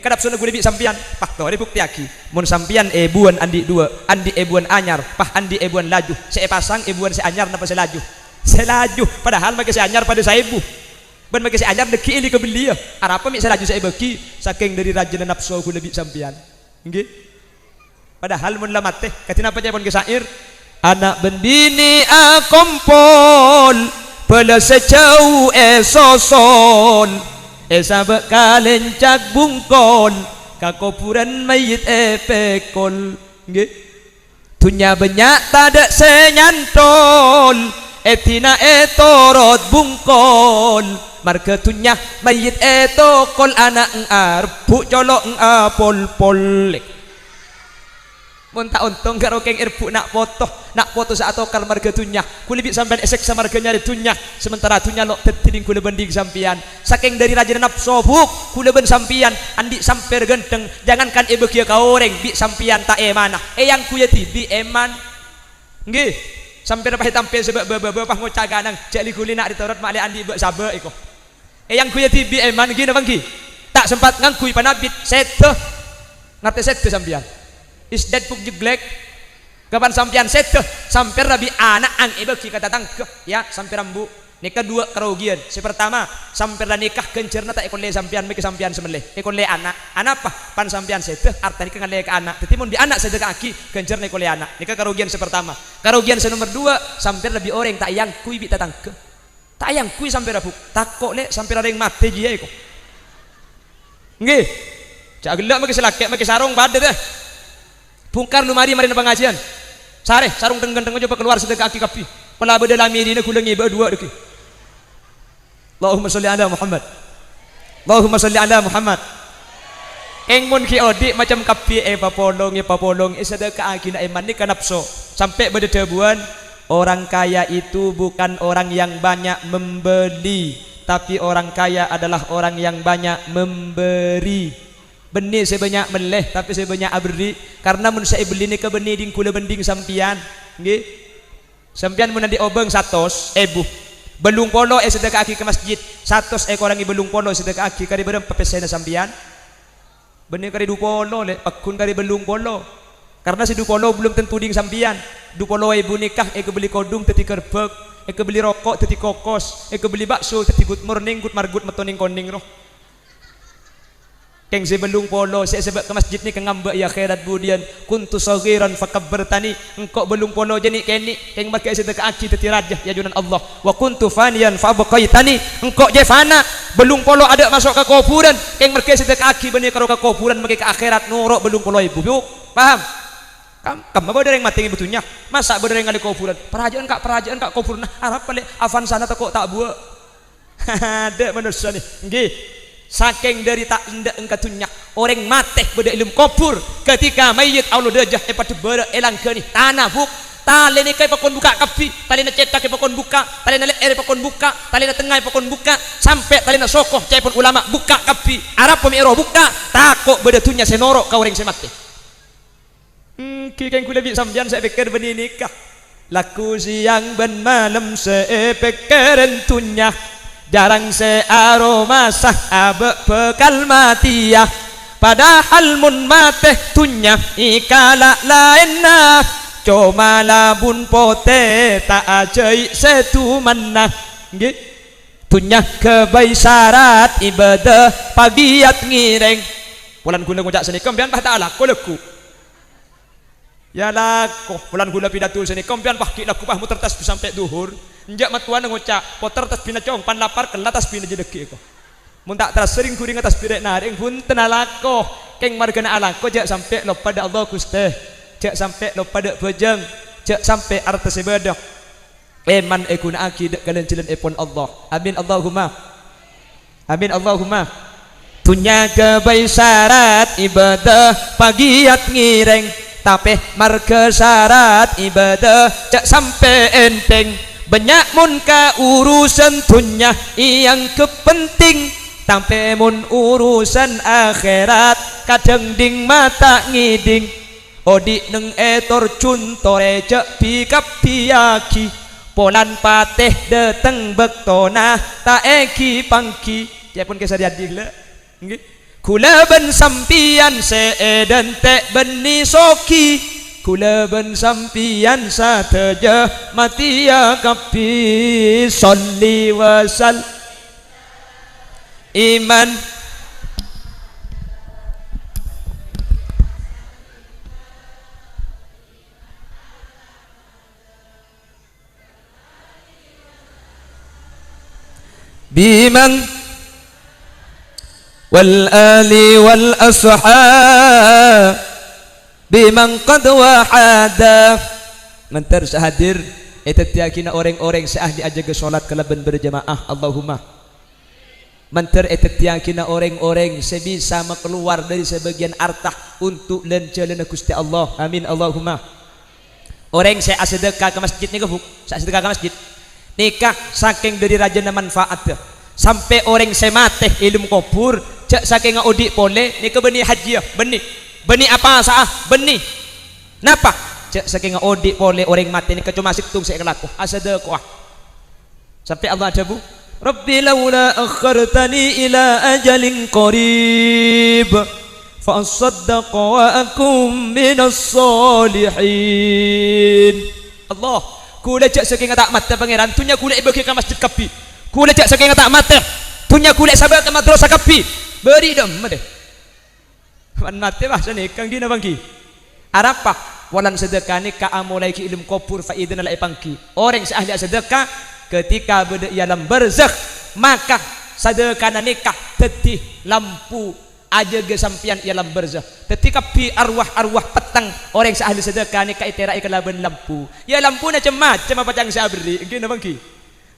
kadap sunah gule bi sampian pah to ada bukti aki mun sampian ebuan andi 2 andi ebuan anyar pah andi ebuan laju saya pasang ebuan saya anyar napa saya laju padahal make saya anyar pada 1.000 ban make si anyar deki ini kebeli ya arapa mi saya laju saya bagi saking dari rajin nafsu ku lebih sampean nggih padahal mun lamat teh katina apa japon ke syair anak ben bini akompol bala sejauh esosol sabe kalencak bungkol kakuburan mayit pekol nggih dunya banyak tada senyantol etina etorot bungkol marga dunya mayit etokol anak arbu colok apol pol mun tak untung karo keng irbu nak foto saat okal marga dunya kulibit sampean esek sa marga nyari dunya sementara dunya lo tetining kula banding sampian saking dari raja nafsu buk kula ben sampian andi samper genteng jangankan ibu kieu ka oreng bi sampian tak emana yang kuya tibi eman nggih samper pahit tampe sebab bapak ngocak ganang jali kulina di Taurat male andi ibu sabe iko yang kuya tibi eman nggih napa nggih tak sempat ngangkui panabit seto ngate seto sampian isdat puk jeglek kapan sampian setuh sampai rabi anak ang ibu kita datang ke ya sampai rambu nikah dua kerugian si pertama sampai nikah kencerna tak ikon le sampian meki sampian semeleh ikon le anak apa pan sampian setuh arta nikah ngale ke anak tetapi mun di anak sedek aki kencerna ikon le anak nikah kerugian si pertama kerugian si nomor dua sampai rabi orang tak yang kui bi datang ke tak yang kui sampai rabu takok le sampai ada yang mati dia iko nggih cak gelak meki selakek meki sarung bade teh bungkar lu mari na pengajian sare sarung tenggen-tenggen coba keluar sedekah kaki kapi pala beda lami dina kulengi berdua deki Allahumma sholli ala Muhammad Allahumma sholli ala Muhammad eng mun ki odik macam kapi papolong sedekah kaki na iman ni kanapso sampai beda tebuan orang kaya itu bukan orang yang banyak membeli tapi orang kaya adalah orang yang banyak memberi benih sebanyak meleh tapi sebanyak abri karena mun saya beli ni ke benih ding kula bending sampian nggih sampian mun di obeng 100 ebu belung polo sedekah aki ke masjid 100 ekor orang belung polo sedekah aki kari berem pepesena sampian benih kari du polo le pakun kari belung polo karena si du polo belum tentu ding sampian du polo ibu nikah ke beli kodung teti kerbek ke beli rokok teti kokos ke beli bakso teti good morning good margut metoning koning roh keng sebelum polo saya sebab ke masjid ni kengambak ya khairat budian kuntu saghiran fakabbartani engkau belum polo jeni keni keng makai sedekah aki teti rajah ya junan Allah wa kuntu fanian fabqaitani engkau je fana belum polo ada masuk ke kuburan keng makai sedekah aki benih karo ke kuburan makai ke akhirat nuruk belum polo ibu paham kam apa ada yang mati ibunya masa ada yang ngali kuburan perajaan kak kuburan harap balik afan sana tak tak buat ada manusia nih nggih saking dari tak indah engkatunya orang mati beda ilmu kubur ketika mayit Allah dejah pada bera elang ke ni tanah buk tali ni kai pakon buka kapi tali na cetak pakon buka tali na air pakon buka tali na tengah pakon buka sampai tali na sokoh cepon ulama buka kapi Arab pemiro buka takok beda tunya senoro kau orang semati kikeng kula bi sambian saya pikir beni nikah laku siang ben malam saya pikirin tunya jarang searoma sah abe bekal matiah padahal mun mateh tunya ikala lainna cuma labun pote tak ajai setu manah nggih tunya kebai syarat ibadah pagiat ngireng bulan gula ngojak seni kampian pah tak laku leku ya laku bulan gula pidato seni kampian pah ki laku pah muter tasbih sampai duhur njak matuan ngocak poter tasbih na cong pan lapar kela tasbih na jedeki ko mun tak teras sering kuring atas pirek naring pun tenalako keng margana alako jak sampai lo pada Allah Gusti jak sampai lo pada bejeng jak sampai arta sebedah eman ekuna akid kalian cilen epon Allah amin Allahumma tunya kebai syarat ibadah pagiat ngireng tapi marga syarat ibadah jak sampai enteng banyak mun ka urusan dunya yang kepenting sampai mun urusan akhirat kadang ding mata ngiding odik neng etor cuntore cek pikap piaki polan pateh deteng bektona tak eki pangki ya pun kesar jadi le kula ben sampian seedan tek beni soki kula ben sampian sateja mati ya kapi salli wa sal iman biman wal ali wal ashab biman qad wahada. Mentar sehadir eta tiakina orang-orang seahli aja ke salat kalaban berjamaah. Allahumma mentar eta tiakina orang-orang sebisa keluar dari sebagian harta untuk lencelana Gusti Allah. Amin Allahumma. Orang saya sedekah ke masjid nih kebuk, saya sedekah ke masjid nikah saking dari rajana manfaat sampai orang saya mati ilmu kubur cak saking ngaudi pole nikah benih haji benih apa sah benih napa cak saking ngaudi pole orang mati nikah cuma situng saya kelaku asadekah sampai Allah ada bu Rabbi laula akhartani ila ajalin qarib fa asaddaqa wa akum minas solihin. Allah kula jak saking tak mata pangeran tunya kula bagi ke masjid kapi kula jak saking tak mata tunya kula sabar ke madrasah kapi beri dam deh man mate bahasa ni kang dina bangki arapa walan sedekah ni ka amulai ki ilmu kubur fa idna la pangki orang seahli sedekah ketika beda ialam barzakh maka sedekah nikah tetih lampu aja ge sampian ialam barzakh ketika pi arwah-arwah petang orang seahli sedekah ni kaitera ikalaban lampu ya lampu na macam apa cang sabri ngene bangki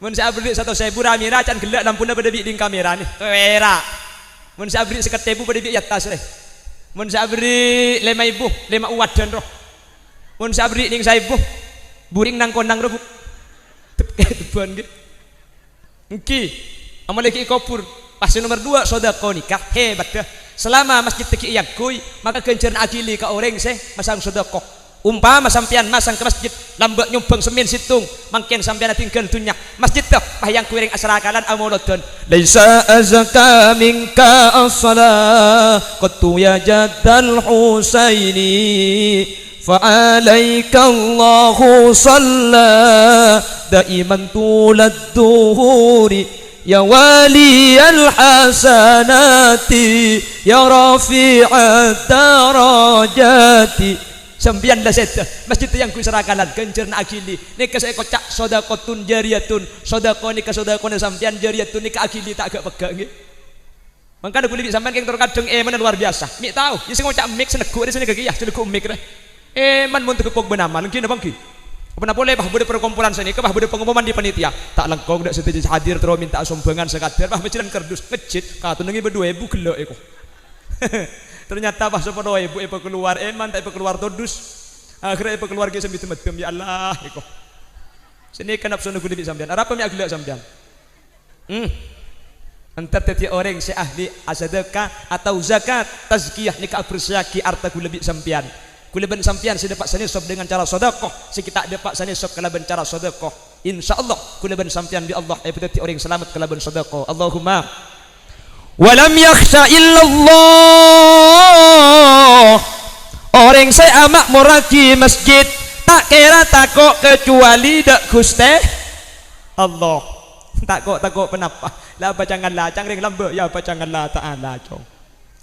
mun sabri 1.000 ramira can gelak lampuna pada bi ding kamera ni tera mun sabri 1.000 pada bi atas reh mun sabri 5.000 5 wadan roh mun sabri ning 1.000 buring nang kondang roh teban ge engki amaleki kopur pasti nomor 2 sedekah nikah hebat dah selama masjid teki yakui maka kenceran akili ka orang seh masang sedekah umpama sampean masang ke masjid lambak nyumbang semin situng mangken sampean tinggal dunya masjid teh yang kuring asrakalan amolodon laisa azka minka as-salah qatu ya jaddal husaini fa alaika Allahu salla daiman tulad duhuri ya waliyal hasanati ya rafi'at darajati sampian dah set masjid yang ku serakalan kencerna akili nika saya kocak sedekahun jariyatun sedekah nika sedekah sampian jariyatun nika akili tak agak pegang nggih mangkana kulit sampean keng terkadang mana luar biasa mik tahu ya sing ngocak mik senegu sini gak ya senegu mik reh man mun tekuk benaman ngene bangki apa boleh bah bude perkumpulan sini bah bude pengumuman di panitia tak lengkong dak setuju hadir terus minta sumbangan sekadar bah mencilan kardus ngejit katunengi berdua ibu gelok eko ternyata pas 10.000 ibu keluar man tak ibu keluar todus akhirnya ibu keluar ge sambil temedem ya Allah eko sini kan nafsu nugu di sampean apa mi aglek sampean antar tiap orang si ahli sedekah atau zakat tazkiyah nikah bersaki harta ku lebih sampean kulaban sampian si dapat sanisab dengan cara sedekah si kita dapat sanisab kalaban cara sedekah insyaallah kulaban sampian bi Allah berarti orang selamat kalaban sedekah Allahumma walam yakhsha illallah orang saya amak muraki masjid tak kira takut kecuali dak Gusti Allah takut kenapa la apa janganlah cangring lambe ya apa janganlah ta'ala cong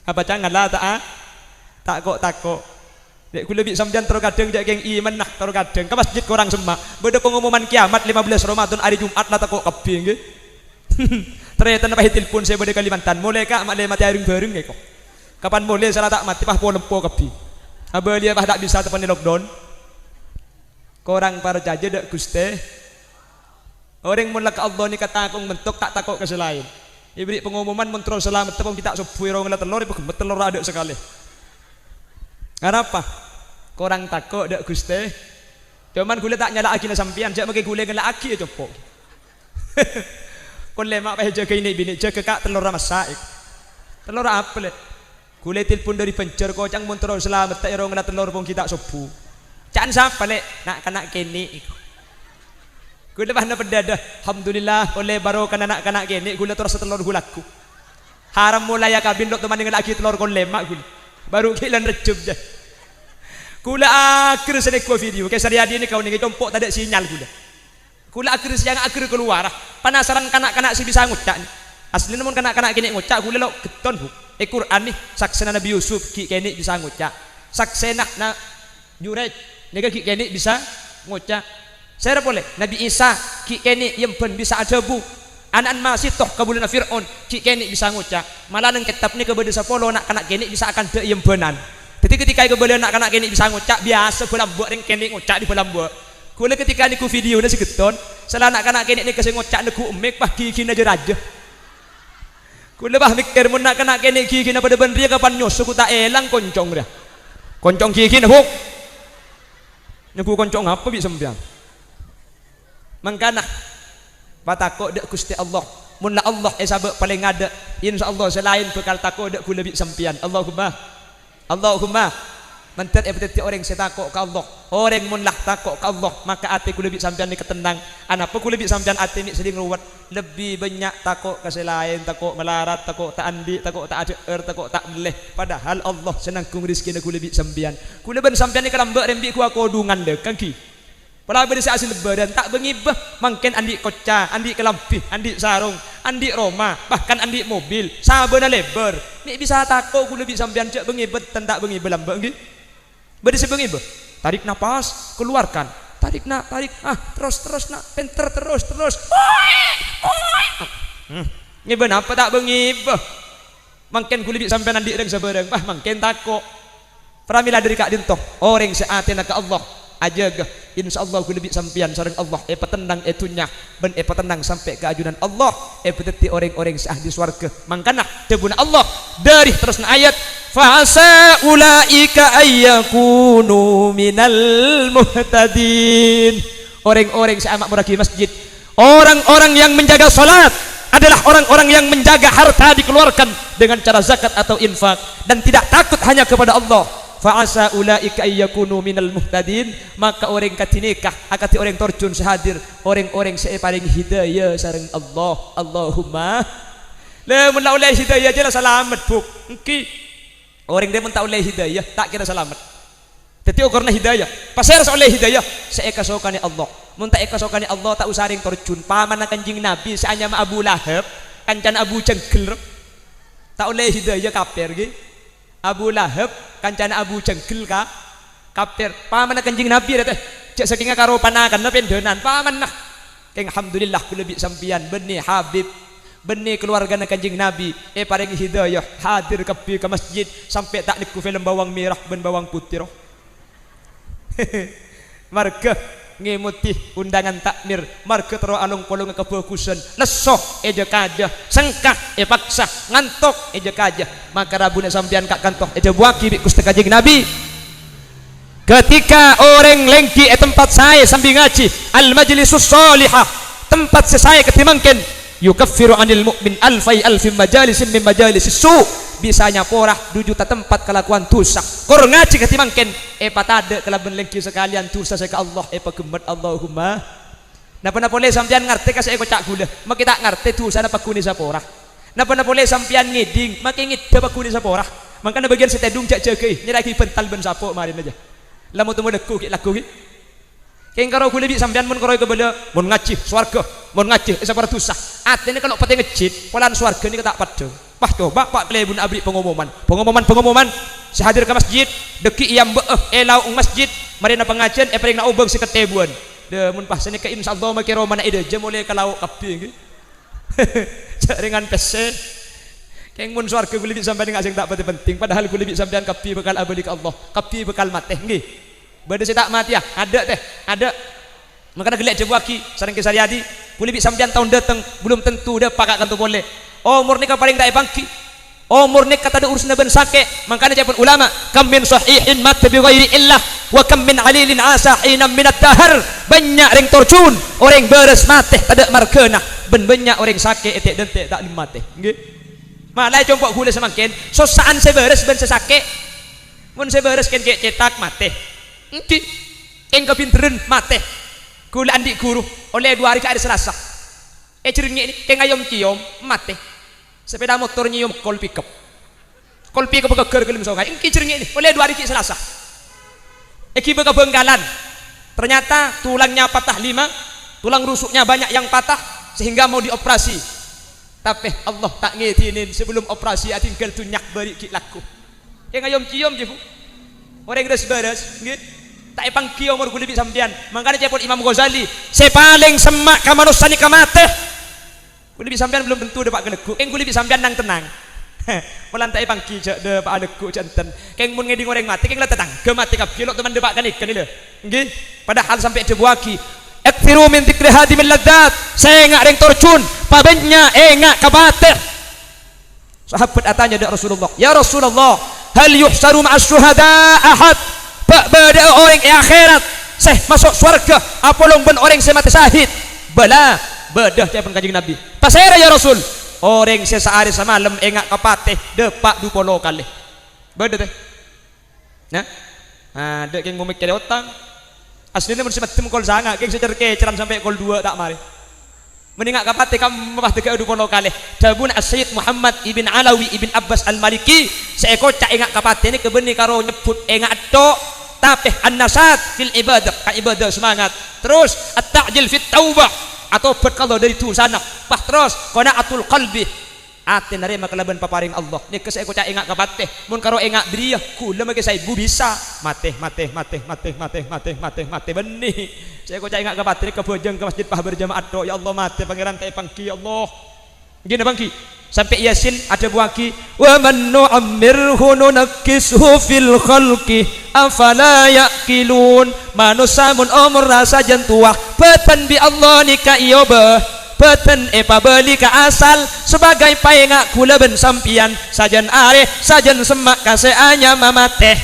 apa janganlah ta'ala takut dek ku lebih sampean terkadang jak geng iman nah terkadang ke masjid korang semak beda pengumuman kiamat 15 Ramadan hari Jumat lah takok kabeh nggih ternyata napa telepon saya beda Kalimantan mulai kak mak le mati haring bareng kok kapan mulai salah tak mati pah polempo kabeh aba dia pah tak bisa tepan lockdown korang para jaja dak Gusti orang mun ka Allah ni kata akong mentok tak takok ke selain ibri pengumuman mentro selamat tepung kita subuh rong telur ibu telur ada sekali apa? Korang takut dak Gusti. Cuman gule tak nyala akina sampean, jak mage gule ngelak aki copo. Kon lemak pah jaga ini bini jaga kak telur masak. Telur apa le? Gule telepon dari pencer kocang montro selamat tak rong telur pun kita subuh. Can sapa le? Nak kanak kene iku. Gule pah na pedadah. Alhamdulillah oleh barokah anak-anak kene gule terus telur gulaku. Haram mulai ya kabin dok teman dengan laki telur kon lemak gule. Baru kilan recep je kula akhir sedekah video kayak sehari ini kau nih compok tak ada sinyal kula akhir siang akhir keluar penasaran kanak-kanak si bisa ngucak asli namun kanak-kanak kini ngucak kula lo keton bu Quran nih saksena Nabi Yusuf ki kini bisa ngucak saksena na Jurej nih ki kini bisa ngucak saya boleh Nabi Isa ki kini yang ben bisa ada bu anak masih toh kabulana Fir'aun ki kene bisa ngucak malah nang kitab ni kebedo sapolo nak kanak kene bisa akan de yembenan. Jadi ketika kebedo nak kanak kene bisa ngucak biasa belambok ring kene ngucak di belambok. Kula ketika niku video na sigeton salah nak kanak kene ni kasih ngucak neku umek pah gigi na raja. Kula bah mikir mun nak kanak kene gigi na pada benria kapan nyusu ku tak elang koncong dia. Koncong gigi na huk. Niku koncong apa bisa sembiang. Mangkana patakok dek Gusti Allah mun la Allah sabab paling ada insyaallah selain bekal takok dek ku lebih sampian Allahumma mentet beteti orang setakok ka Allah orang mun lah takok ka Allah maka ati ku lebih sampian ni ketenang anapa ku lebih sampian ati ni seding ruwet lebih banyak takok ka selain takok melarat takok tak andi takok tak ada takok tak meleh padahal Allah senang kung rezeki ku lebih sampian ku leben sampian ni kalambak rembi ku akodungan dek kaki Pala berisi asil lebaran tak bengibah mungkin andi koca, andi kelampi, andi sarung, andi Roma, bahkan andi mobil, sabana lebar. Ni bisa takut ku lebih sampean cek bengibet tak bengibah lambak nggih. Berisi bengibah. Tarik napas, keluarkan. Tarik terus nak, penter terus. Ngibah apa tak bengibah. Mungkin ku lebih sampean andi reng sabareng, mungkin takut. Pramila dari kak dintoh, orang seatina ke Allah. Ajaga insyaallah ku lebih sampian sareng Allah petendang etunya ben petendang sampai ke ajunan Allah peteti orang-orang sah di swarga mangkana tebuna Allah dari terusna ayat fa asa ulaika ayyakunu minal muhtadin orang-orang sah makmur di masjid orang-orang yang menjaga salat adalah orang-orang yang menjaga harta dikeluarkan dengan cara zakat atau infak dan tidak takut hanya kepada Allah fa'asa ulaika ayyakunu minal muhtadin maka orang katinikah akati orang terjun sehadir orang-orang saya paling hidayah sareng Allah Allahumma lamun la oleh hidayah jelas selamat buk engki orang dia mun tak oleh hidayah tak kira selamat dadi ukurna hidayah pasir oleh hidayah saya kasokane Allah mun tak kasokane Allah tak usah ring terjun paman kanjing Nabi saanya Abu Lahab kancan Abu Jengkel tak oleh hidayah kafir nggih Abu Lahab kancana Abu Jengkel ka kafir paman kanjing Nabi teh cek saking karo panakan pendenan paman nah keng alhamdulillah ku lebih sampian benih Habib benih keluarga kanjing Nabi paring hidayah hadir ke masjid sampai tak niku film bawang merah ben bawang putih marga ngemuti undangan takmir marga tero alung polong kebagusan lesoh eja kaja sengkah paksa ngantok eja kaja maka rabuna sampean kak kantoh eja buaki bi Gusti Kanjeng Nabi ketika orang lengki tempat saya sambil ngaji al majlisus salihah tempat saya ketimangken yukaffiru anil mu'min alfi majalisin min majalisis su bisanya porah 2 juta tempat kelakuan dosa kor ngaji ketimangken patade kelaben lengki sekalian dosa saya ke Allah pagemet Allahumma napa boleh sampean ngerti ka saya kocak gula mak kita ngerti dosa napa kuni sa porah napa boleh sampean ngiding mak ngidda pa kuni sa porah mangkana bagian setedung jak jagei nyeragi bental ben sapo marin aja lamun temu deku ki lagu ki keng karo kula bi sampean mun karo kebeda mun ngaji swarga mun ngaji esa para dosa atene kalau pete ngejit polan swarga ni tak padha pah coba Pak Klebun abri pengumuman sehadir ke masjid deki iyam elau masjid marina pengajian paling na ubeng seketebuan de mun pas sene ke insyaallah make romana ide je mulai kalau kapi nggih jaringan PC keng mun swarga ku lebih sampean ngasih tak penting padahal ku lebih sampean kapi bekal abadi ke Allah kapi bekal mate nggih bade tak mati ya ada makanya gelek jebuaki sareng ke Saryadi ku lebih sampean tahun datang belum tentu dah pakak kantu boleh umur nikah paling tak bangki umur nikah tak ada urusan ben sake makanya japun ulama kam min sahihin mat bi ghairi illah wa kam min alilin asahin min ad-dahr banyak ring terjun orang beres mate tak ada margana ben banyak orang sake etek dentek tak limate nggih malai coba gula semakin sosaan seberes ben sesake mun seberes ken cetak mate engki eng kepintereun mate gula andi guru oleh 2 hari ke hari Selasa ceringe ini keng ayam ciom mate sepeda motor nyium kol pickup keger kelim songai engki ceringe ini oleh 2 hari ke Selasa eki beka benggalan ternyata tulangnya patah 5 tulang rusuknya banyak yang patah sehingga mau dioperasi tapi Allah tak ngitinin sebelum operasi tinggal tunyak beri ki laku keng ayam ciom je bu orang beres nggih tak epang kiyo umur lebih sampean makanya cepot Imam Ghazali saya paling semak ka manusia ni kamate Kuli sampean belum tentu dapat gelegu. Keng kuli sampean nang tenang. Melantai pangki cek de pak adekku centen. Keng mun ngeding orang mati keng la tetang. Ke mati kabeh lok teman depak kan ikan lho. Nggih. Padahal sampai debuaki. Aktsiru min dzikri hadimil ladzat. Saya ngak reng torcun, pabenya ngak kabateh. Sahabat atanya dak Rasulullah. Ya Rasulullah, hal yuhsaru ma'as syuhada ahad? Bada orang akhirat. Saya masuk surga apa long ben orang saya mati syahid. Bala, bedah jawaban Kanjeng Nabi. Pasera ya Rasul. Orang sesehari semalam engak kapateh depak 20 kali. Beda teh. Nah, ada yang ngomik kali otang. Aslinya mun semetem kol sanga, keng secer keceran sampai kol 2 tak mari. Meningak kapateh kamu mah 20 kali. Jabun As-Sayyid Muhammad ibn Alawi ibn Abbas Al-Maliki, seeko cak engak kapateh ni kebeni karo nyebut engak tok. Tapi an-nasat fil ibadah, ka ibadah semangat. Terus at-ta'jil fit taubah. Atau berkala dari tu sana pah terus qanaatul qalbi ate narima kelaban paparing Allah ni kesek ko ca engak kapateh mun karo engak beriah kula mage saya bu bisa mate benih saya ko ca engak kapateh ke bojong ke masjid pah berjamaah do ya Allah mate pangeran tay pangki ya Allah gini bangki sampai Yasin ada buaki wa man nu'ammirhu nunakkishu fil khalqi afala yaqilun manusia mun umur rasa jantuah beten bi Allah nika iyoba beten pabeli ka asal sebagai paengak kula ben sampian sajan are sajan semak kaseanya mamateh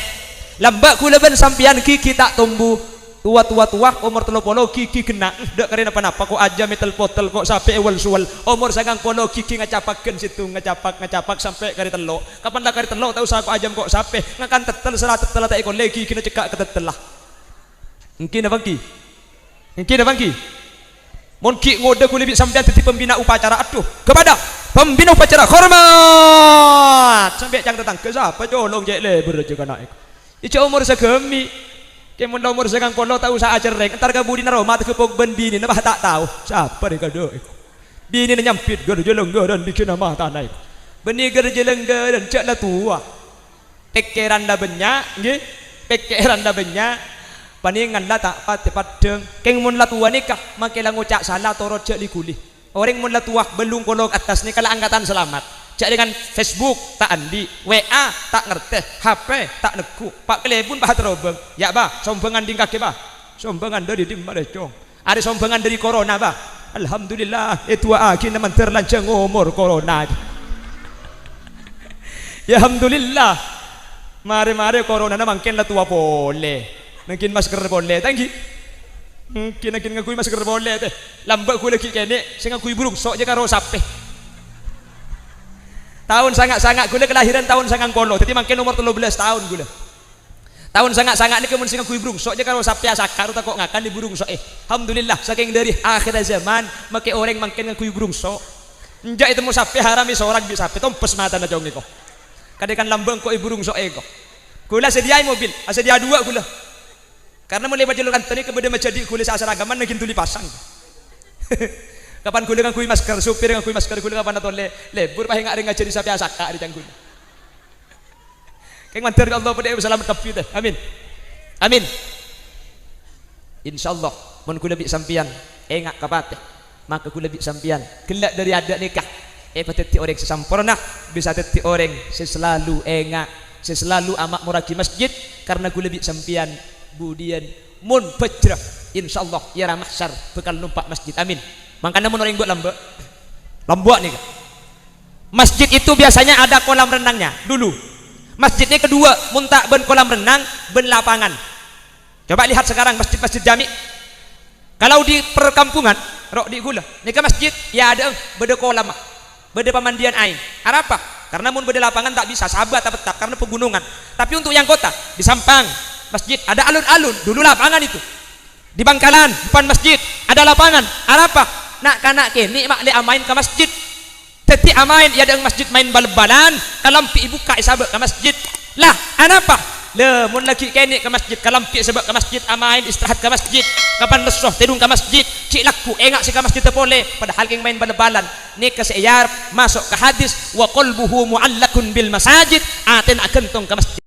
lambak kula ben sampian kiki tak tumbuh tua umur 30 kiki kena dak karena apa kok aja metal potel kok sampai ewal suwal umur 90 kiki ngacapakeun situ ngacapak sampai kari telo kapan dak kari telo tahu saku ajam kok sampai ngakan tetel salah tetel tak ikon lagi kina cekak ketetel lah mungkin bangki mun ki ngode ku lebih sampean titi pembina upacara aduh kepada pembina upacara hormat sampai cang datang ke siapa colong jek leber aja kana iku umur segemi kemun umur segang kono tahu sa ajar rek entar kabudi na Roma ke pogben bini na bah tak tahu siapa ni kado bini na nyampit gado jeleng gadan bikin nama tanah beni gado jeleng gadan cak la tua pekeran da benya nggih pekeran da benya paningan la tak pati padeng keng mun la tua nikah make la ngucak salah torot cak likuli orang mun la tua belum kono atas ni kala angkatan selamat cak dengan Facebook tak andi, WA tak ngerti, HP tak neku, pak kelebun bah terobeng, ya bah, sombongan di kaki bah, sombongan dari di mana cong, ada sombongan dari corona bah, alhamdulillah itu akhirnya terlancang umur corona, ya alhamdulillah, mari corona na makin lah tua boleh, mungkin masker boleh, tanggi, mungkin ngakui masker boleh teh, lambat ku lagi kene, saya ngakui burung, sok je karo sape. Tahun sangat-sangat gula kelahiran tahun sangat kolo jadi makin umur 13 tahun gula tahun sangat-sangat ni kemun singa kui burung sok je kalau sapya sakar tak kok ngakan di burung sok alhamdulillah saking dari akhir zaman make orang makin kui burung sok njak itu mau sapya harami seorang bisa sapya tompes mata na jong ni ko kadekan lambang ko burung sok ko gula sediai mobil sedia 2 gula karena mulai jalur kantor ni kemudian menjadi gula asal agaman naging tuli pasang kapan kulit dengan kui masker supir dengan kui masker kulit kapan atau lebur pahing ngari ngajari sampai asaka di cangkul keng mantar Allah pada selamat kapi teh amin insyaallah mun kula bi sampian engak kapateh maka kula bi sampian gelak dari ada nikah pateti orang sesampurna bisa teti orang selalu engak selalu amak muraki masjid karena kula bi sampian budian mun pecrah insyaallah ya mahsyar bekal numpak masjid amin. Makanya mun orang buat lambok nih masjid itu biasanya ada kolam renangnya dulu masjidnya kedua muntak ben kolam renang ben lapangan coba lihat sekarang masjid-masjid jami kalau di perkampungan rok di gula nih ke masjid ya ada beda kolam beda pemandian air apa karena mun beda lapangan tak bisa sahabat tak petak karena pegunungan tapi untuk yang kota di Sampang masjid ada alun-alun dulu lapangan itu di Bangkalan depan masjid ada lapangan apa nak kanak kini mak le amain ke masjid teti amain ya dengan masjid main bal-balan kalampi ibu ka isabak ke masjid lah anapa le mun lagi kini ke masjid kalampi sebab ke masjid amain istirahat ke masjid kapan lesoh tidung ke masjid cik laku engak si ke masjid terpoleh padahal keng main bal-balan ni keseyar masuk ke hadis wa qalbuhu muallakun bil masajid aten akan tong ke masjid